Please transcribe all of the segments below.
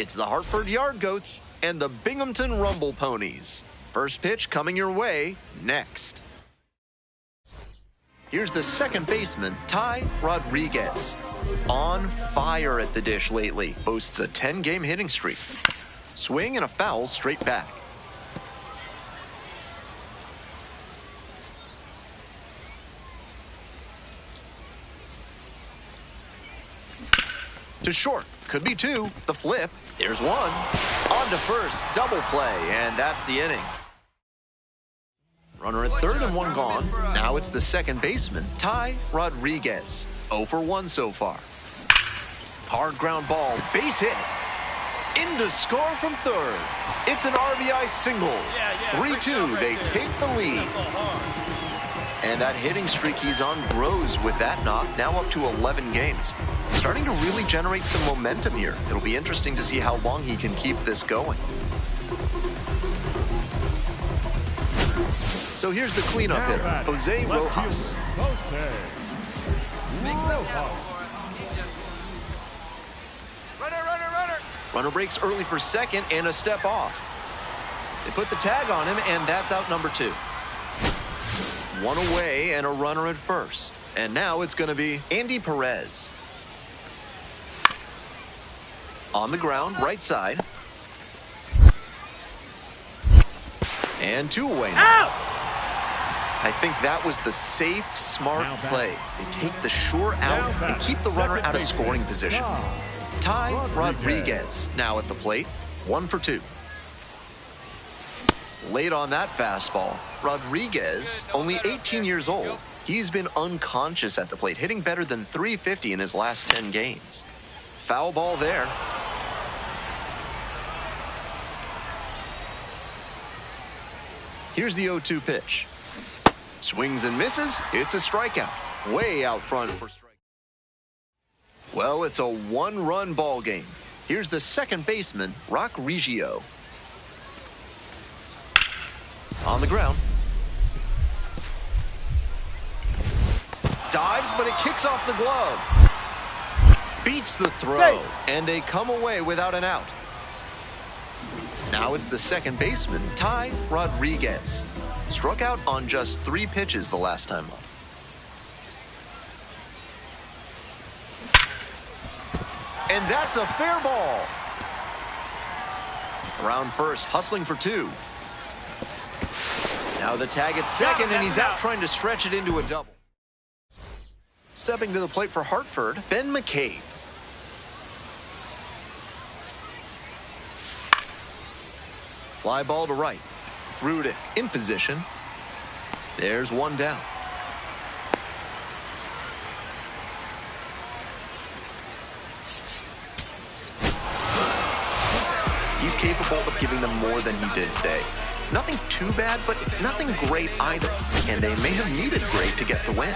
It's the Hartford Yard Goats and the Binghamton Rumble Ponies. First pitch coming your way next. Here's the second baseman, Ty Rodriguez. On fire at the dish lately. Boasts a 10-game hitting streak. Swing and a foul straight back. To short. Could be two. The flip. There's one. On to first. Double play. And that's the inning. Runner at third and one gone. Now it's the second baseman, Ty Rodriguez. 0 for 1 so far. Hard ground ball. Base hit. In to score from third. It's an RBI single. 3-2. They take the lead. And that hitting streak he's on grows with that knock, now up to 11 games. Starting to really generate some momentum here. It'll be interesting to see how long he can keep this going. So here's the cleanup hitter, Jose Rojas. Runner breaks early for second and a step off. They put the tag on him, and that's out number 2. One away and a runner at first. And now it's going to be Andy Perez. On the ground, right side. And 2 away now. Out! I think that was the safe, smart play. They take the sure out and keep the runner out of scoring position. Ty Rodriguez now at the plate, 1 for 2. Late on that fastball. Rodriguez, only 18 years old. He's been unconscious at the plate, hitting better than .350 in his last 10 games. Foul ball there. Here's the 0-2 pitch. Swings and misses. It's a strikeout. Way out front for strike. Well, it's a 1-run ball game. Here's the second baseman, Rock Reggio. On the ground. Dives, but it kicks off the glove. Beats the throw, and they come away without an out. Now it's the second baseman, Ty Rodriguez. Struck out on just 3 pitches the last time up. And that's a fair ball. Around first, hustling for 2. Now the tag at second, and he's out trying to stretch it into a double. Stepping to the plate for Hartford, Ben McCabe. Fly ball to right. Rudick in position. There's 1 down. He's capable of giving them more than he did today. Nothing too bad, but nothing great either. And they may have needed great to get the win.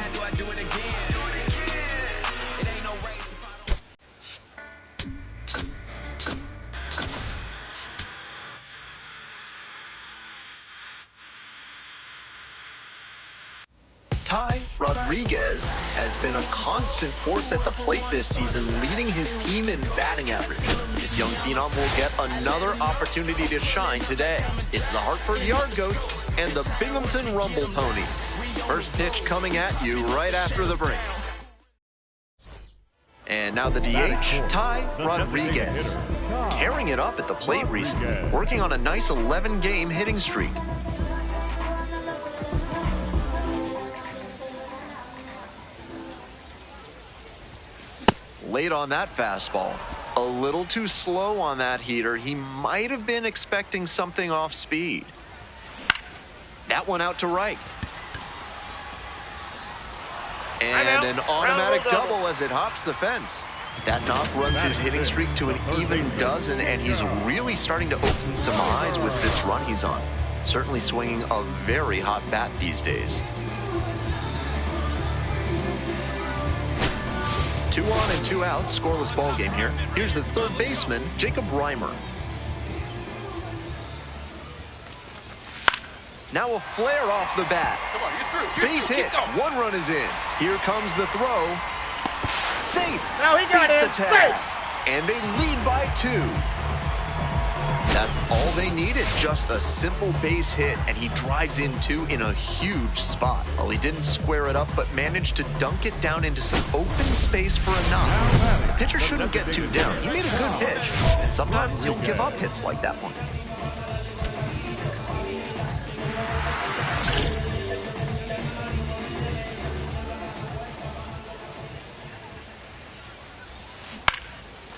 Ty Rodriguez has been a constant force at the plate this season, leading his team in batting average. This young phenom will get another opportunity to shine today. It's the Hartford Yard Goats and the Binghamton Rumble Ponies. First pitch coming at you right after the break. And now the DH, Ty Rodriguez. Tearing it up at the plate recently, working on a nice 11-game hitting streak. Late on that fastball. A little too slow on that heater. He might have been expecting something off speed. That one out to right. And an automatic double as it hops the fence. That knock runs his hitting streak to an even dozen, and he's really starting to open some eyes with this run he's on. Certainly swinging a very hot bat these days. 2 on and 2 out, scoreless ball game here. Here's the third baseman, Jacob Reimer. Now a flare off the bat. Come on, you're through. Base hit. 1 run is in. Here comes the throw. Safe. Now he got Beat it. the tag. And they lead by 2. That's all they needed, just a simple base hit, and he drives in two in a huge spot. Well, he didn't square it up, but managed to dunk it down into some open space for a knock. The pitcher shouldn't get too down. He made a good pitch, and sometimes you'll give up hits like that one.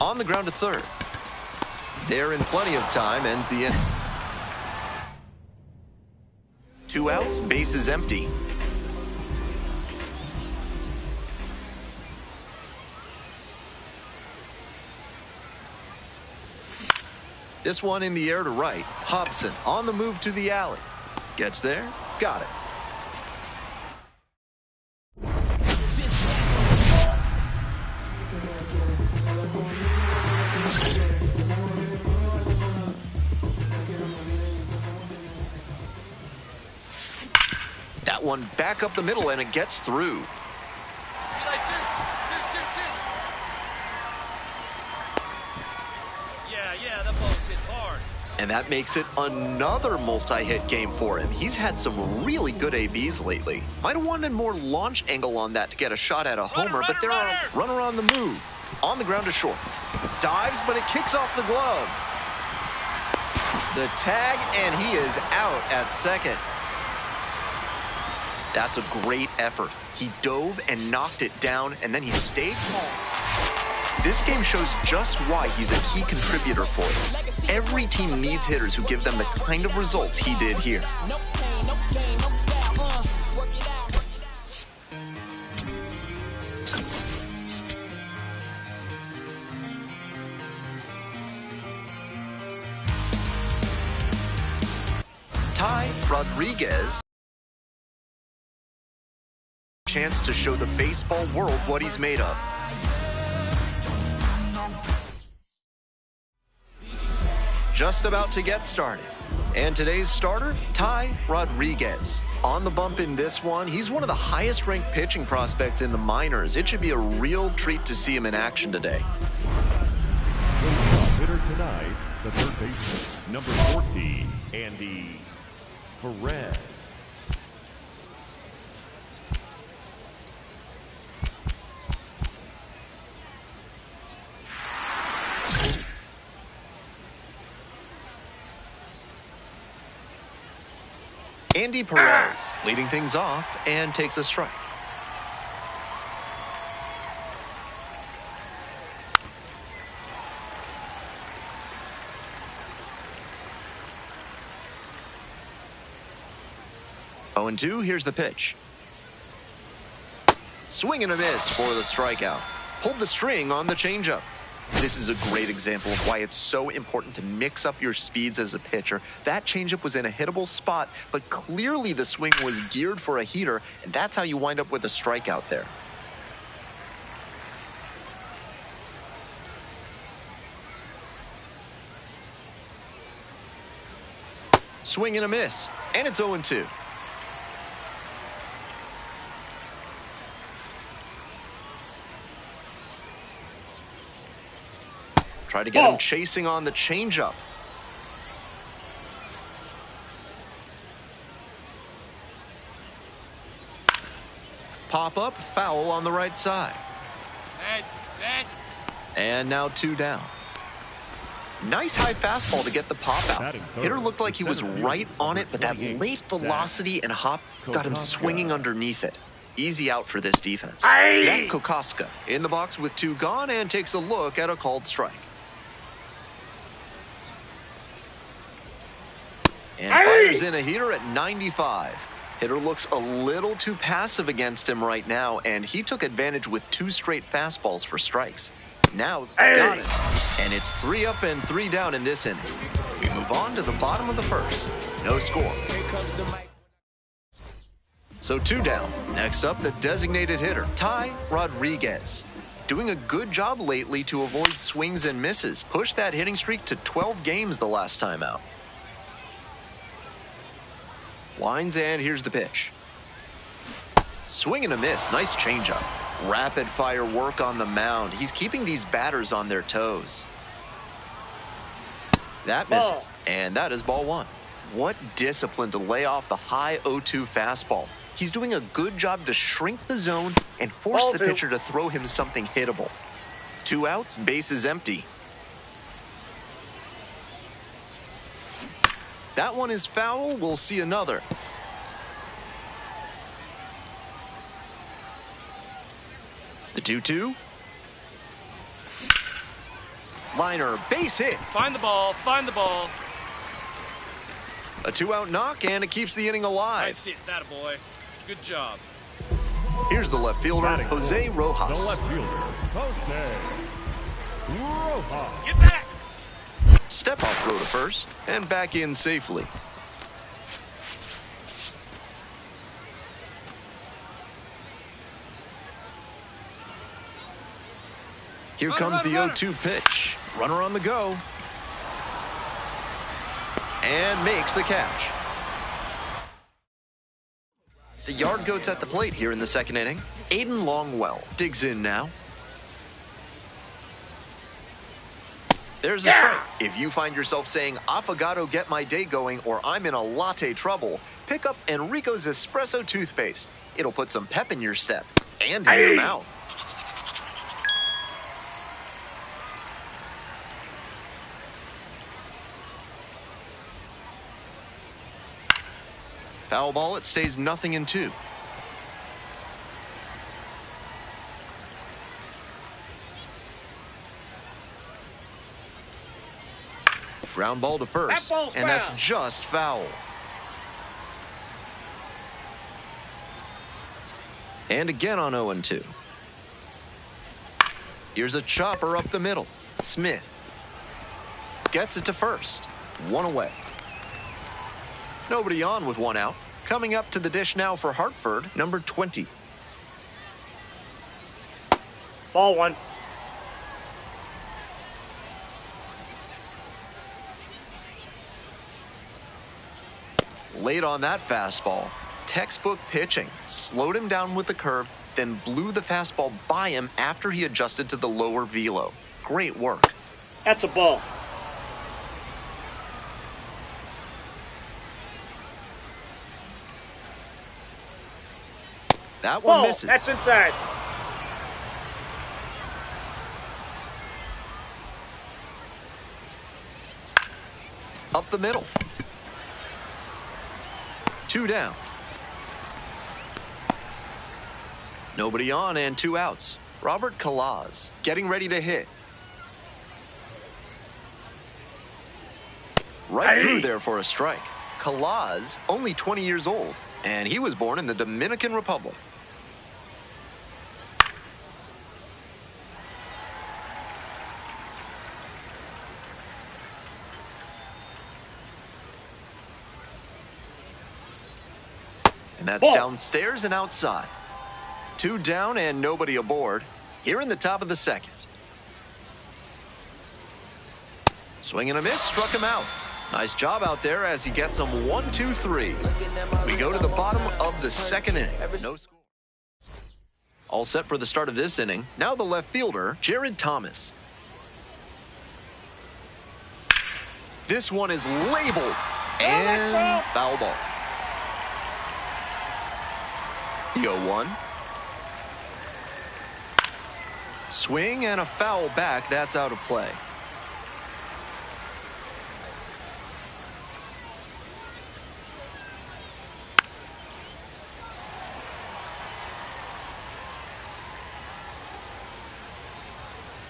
On the ground to third. There in plenty of time, ends the inning. 2 outs, bases empty. This one in the air to right. Hobson on the move to the alley. Gets there, got it. That one back up the middle, and it gets through. Yeah, the ball's hit hard. And that makes it another multi-hit game for him. He's had some really good ABs lately. Might have wanted more launch angle on that to get a shot at a homer, but there are a runner on the move. On the ground to short. Dives, but it kicks off the glove. The tag, and he is out at second. That's a great effort. He dove and knocked it down, and then he stayed calm. This game shows just why he's a key contributor for them. Every team needs hitters who give them the kind of results he did here. Ty Rodriguez. Chance to show the baseball world what he's made of. Just about to get started. And today's starter, Ty Rodriguez. On the bump in this one, he's one of the highest ranked pitching prospects in the minors. It should be a real treat to see him in action today. The hitter tonight, the third baseman, number 14, Andy Perez. Andy Perez leading things off and takes a strike. Oh, and 2, here's the pitch. Swing and a miss for the strikeout. Pulled the string on the changeup. This is a great example of why it's so important to mix up your speeds as a pitcher. That changeup was in a hittable spot, but clearly the swing was geared for a heater, and that's how you wind up with a strikeout there. Swing and a miss, and it's 0-2. Try to get him chasing on the changeup. Pop up, foul on the right side. That's. And now 2 down. Nice high fastball to get the pop out. Hitter looked like he was right on it, but that late velocity and hop got him swinging underneath it. Easy out for this defense. Zach Kokoska in the box with 2 gone and takes a look at a called strike. And fires in a heater at 95. Hitter looks a little too passive against him right now, and he took advantage with 2 straight fastballs for strikes. Now, got it. And it's 3 up and 3 down in this inning. We move on to the bottom of the first. No score. So 2 down. Next up, the designated hitter, Ty Rodriguez. Doing a good job lately to avoid swings and misses. Pushed that hitting streak to 12 games the last time out. Winds, and here's the pitch. Swing and a miss. Nice changeup. Rapid fire work on the mound. He's keeping these batters on their toes. That misses, and that is ball one. What discipline to lay off the high 0-2 fastball. He's doing a good job to shrink the zone and force the pitcher to throw him something hittable. 2 outs, bases empty. That one is foul. We'll see another. The 2-2. Liner, base hit. Find the ball, find the ball. A 2-out knock, and it keeps the inning alive. Nice hit, that boy. Good job. Here's the left fielder, Jose Rojas. The left fielder, Jose Rojas. Get back! Step off throw to first, and back in safely. Here comes the 0-2 pitch. Runner on the go. And makes the catch. The yard goats at the plate here in the second inning. Aiden Longwell digs in now. There's a strike. If you find yourself saying, "Affogato, get my day going," or "I'm in a latte trouble," pick up Enrico's Espresso toothpaste. It'll put some pep in your step and in your mouth. Foul ball, it stays 0-2. Ground ball to first, and that's just foul. And again on 0-2. Here's a chopper up the middle. Smith gets it to first. 1 away. Nobody on with 1 out. Coming up to the dish now for Hartford, number 20. Ball 1. Late on that fastball. Textbook pitching. Slowed him down with the curve, then blew the fastball by him after he adjusted to the lower velo. Great work. That's a ball. That one Ball. misses. That's inside. Up the middle. 2 down. Nobody on and 2 outs. Robert Kalaz getting ready to hit. Right through there for a strike. Kalaz, only 20 years old, and he was born in the Dominican Republic. And that's downstairs and outside. 2 down and nobody aboard. Here in the top of the second. Swing and a miss, struck him out. Nice job out there as he gets him 1-2-3. We go to the bottom of the second inning. No score. All set for the start of this inning. Now the left fielder, Jared Thomas. This one is labeled and foul ball. The 0-1. Swing and a foul back. That's out of play.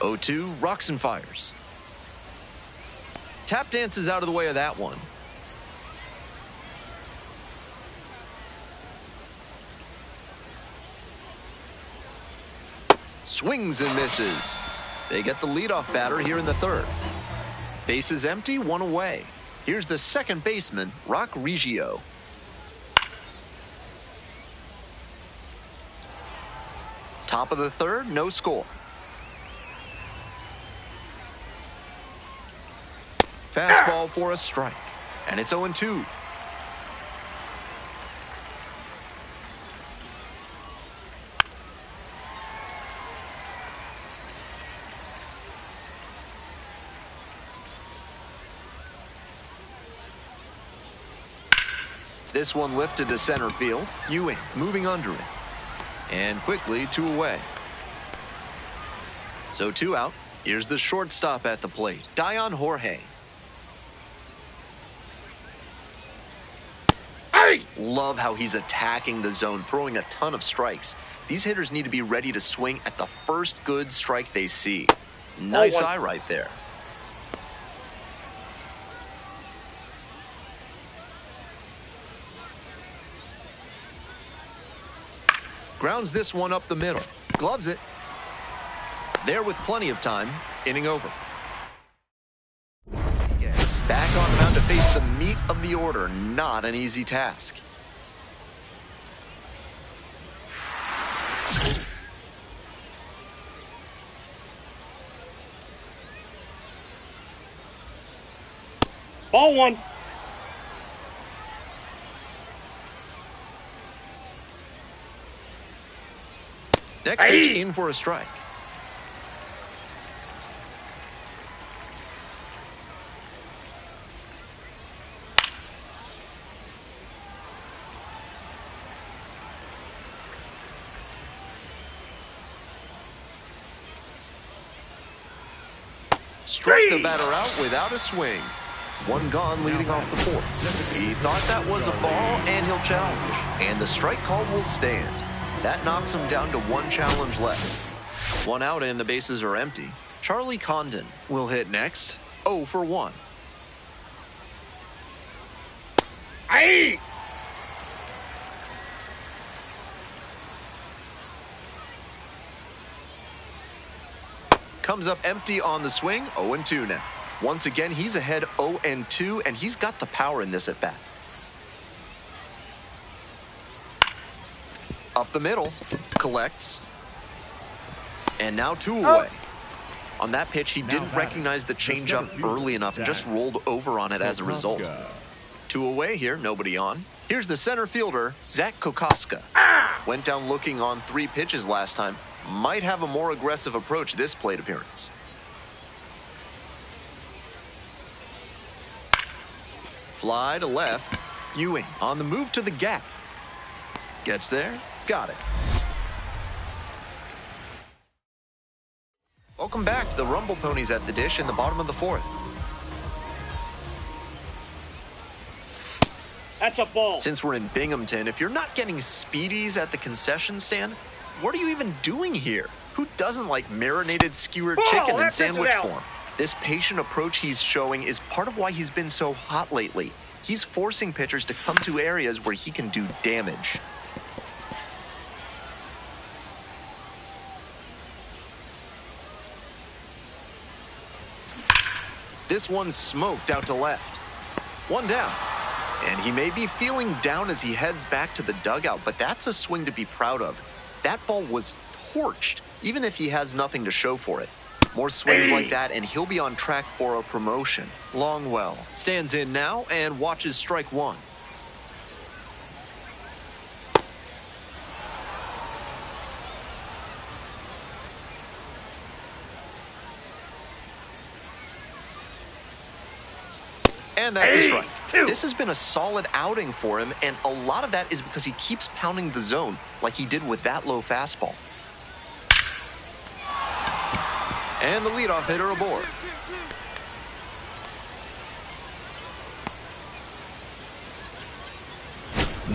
(0-2) rocks and fires. Tap dances out of the way of that one. Swings and misses. They get the leadoff batter here in the third. Bases empty, 1 away. Here's the second baseman, Rock Reggio. Top of the third, no score. Fastball for a strike. And it's 0-2. This one lifted to center field. Ewing moving under it. And quickly 2 away. So 2 out. Here's the shortstop at the plate, Dion Jorge. Hey! Love how he's attacking the zone, throwing a ton of strikes. These hitters need to be ready to swing at the first good strike they see. Nice eye right there. Grounds this one up the middle. Gloves it. There with plenty of time. Inning over. Yes, back on the mound to face the meat of the order. Not an easy task. Ball 1. Next pitch in for a strike. Struck the batter out without a swing. 1 gone leading off the 4th. He thought that was a ball, and he'll challenge. And the strike call will stand. That knocks him down to 1 challenge left. 1 out and the bases are empty. Charlie Condon will hit next. 0 for 1. Hey! Comes up empty on the swing. 0-2 now. Once again, he's ahead 0-2, and he's got the power in this at bat. Up the middle, collects, and now 2 away. On that pitch, he didn't recognize the changeup early enough and just rolled over on it as a result. 2 away here, nobody on. Here's the center fielder, Zach Kokoska. Went down looking on 3 pitches last time. Might have a more aggressive approach this plate appearance. Fly to left. Ewing on the move to the gap. Gets there. Got it. Welcome back to the Rumble Ponies at the dish in the bottom of the 4th. That's a ball. Since we're in Binghamton, if you're not getting Speedies at the concession stand, what are you even doing here? Who doesn't like marinated skewered chicken in sandwich form? This patient approach he's showing is part of why he's been so hot lately. He's forcing pitchers to come to areas where he can do damage. This one's smoked out to left. 1 down. And he may be feeling down as he heads back to the dugout, but that's a swing to be proud of. That ball was torched, even if he has nothing to show for it. More swings like that, and he'll be on track for a promotion. Longwell stands in now and watches strike 1. And that's a strike. This has been a solid outing for him, and a lot of that is because he keeps pounding the zone like he did with that low fastball. And the leadoff hitter aboard.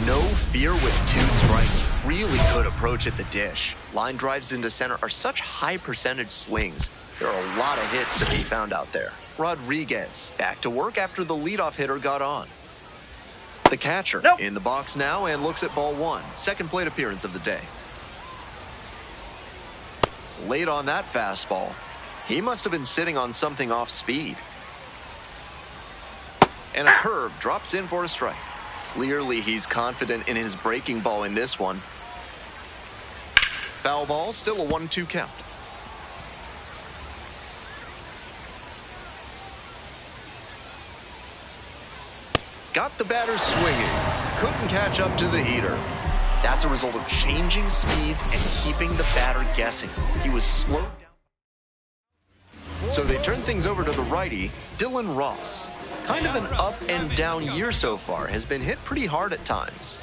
No fear with 2 strikes. Really good approach at the dish. Line drives into center are such high percentage swings. There are a lot of hits to be found out there. Rodriguez back to work after the leadoff hitter got on. The catcher in the box now and looks at ball 1. Second plate appearance of the day. Late on that fastball. He must have been sitting on something off speed. And a curve drops in for a strike. Clearly he's confident in his breaking ball in this one. Foul ball, still a 1-2 count. Got the batter swinging. Couldn't catch up to the heater. That's a result of changing speeds and keeping the batter guessing. He was slowed down. So they turn things over to the righty, Dylan Ross. Kind of an up and down year so far, has been hit pretty hard at times.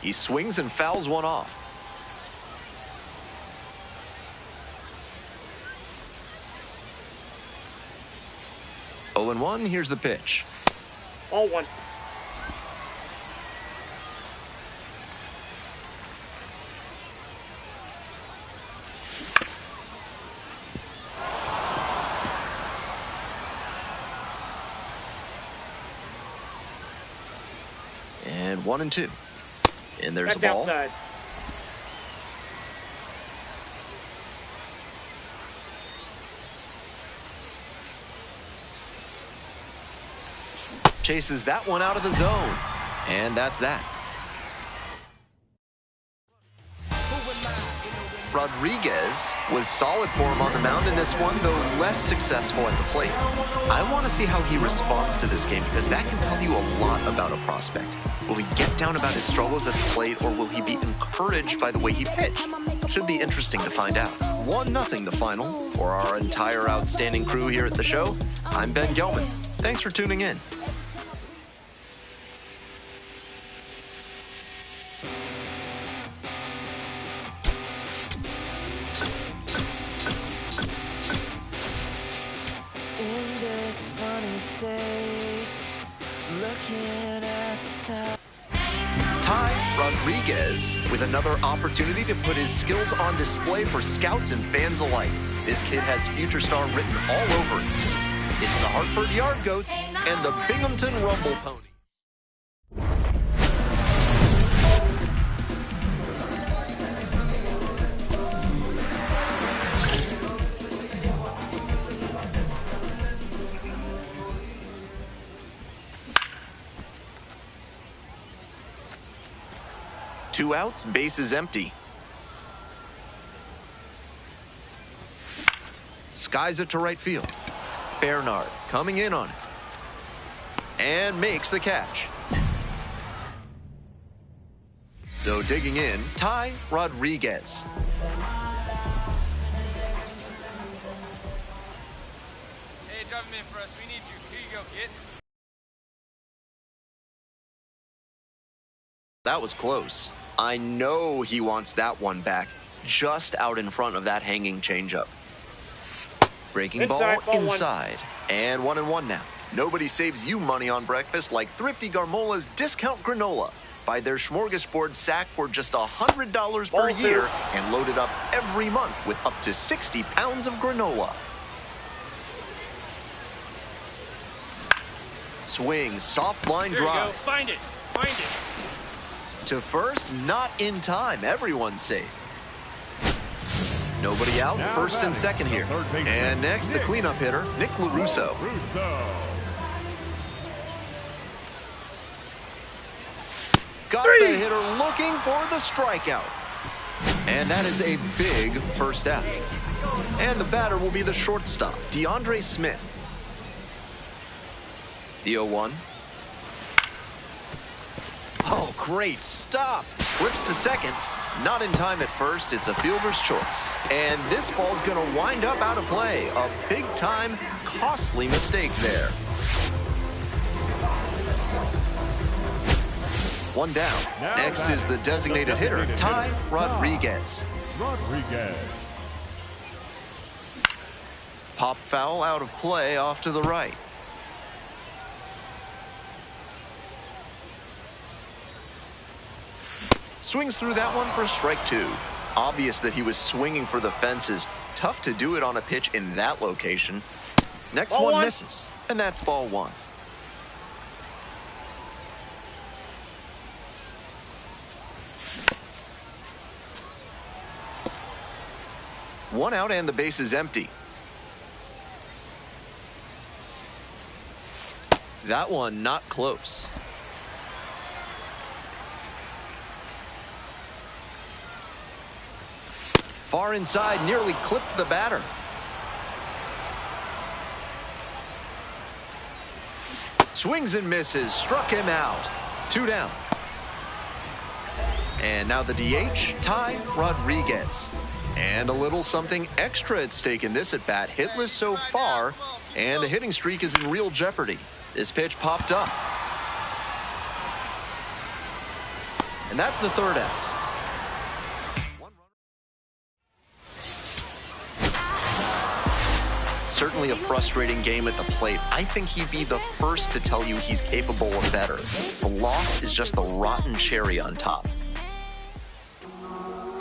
He swings and fouls one off. Oh and 1, here's the pitch. Ball 1. And 1 and 2. And there's That's the ball. outside. Chases that one out of the zone. And that's that. Rodriguez was solid for him on the mound in this one, though less successful at the plate. I want to see how he responds to this game because that can tell you a lot about a prospect. Will he get down about his struggles at the plate, or will he be encouraged by the way he pitched? Should be interesting to find out. 1-0 the final. For our entire outstanding crew here at the show, I'm Ben Gelman. Thanks for tuning in. In this funny state, looking at the top. Ty Rodriguez with another opportunity to put his skills on display for scouts and fans alike. This kid has future star written all over it. It's the Hartford Yard Goats and the Binghamton Rumble Ponies. Two outs, bases empty. Skies it to right field. Bernard coming in on it. And makes the catch. So digging in, Ty Rodriguez. Hey, drive him in for us. We need you. Here you go, kid. That was close. I know he wants that one back, just out in front of that hanging changeup. Breaking ball inside. And 1-1 now. Nobody saves you money on breakfast like Thrifty Garmola's Discount Granola. Buy their smorgasbord sack for just $100 per year and load it up every month with up to 60 pounds of granola. Swing, soft line There you go. drive. Find it. Find it. To first, not in time. Everyone's safe. Nobody out, first and second here. And next, the cleanup hitter, Nick LaRusso. Got the hitter looking for the strikeout. And that is a big first out. And the batter will be the shortstop, DeAndre Smith. The 0-1. Oh, great stop. Flips to second. Not in time at first. It's a fielder's choice. And this ball's going to wind up out of play. A big-time, costly mistake there. One down. Next is the designated hitter, Ty Rodriguez. Pop foul out of play off to the right. Swings through that one for strike 2. Obvious that he was swinging for the fences. Tough to do it on a pitch in that location. Next Ball one 1. misses, and that's ball 1. One out and the base is empty. That one not close. Far inside, nearly clipped the batter. Swings and misses, struck him out. 2 down. And now the DH, Ty Rodriguez. And a little something extra at stake in this at-bat. Hitless so far, and the hitting streak is in real jeopardy. This pitch popped up. And that's the third out. Certainly a frustrating game at the plate. I think he'd be the first to tell you he's capable of better. The loss is just the rotten cherry on top.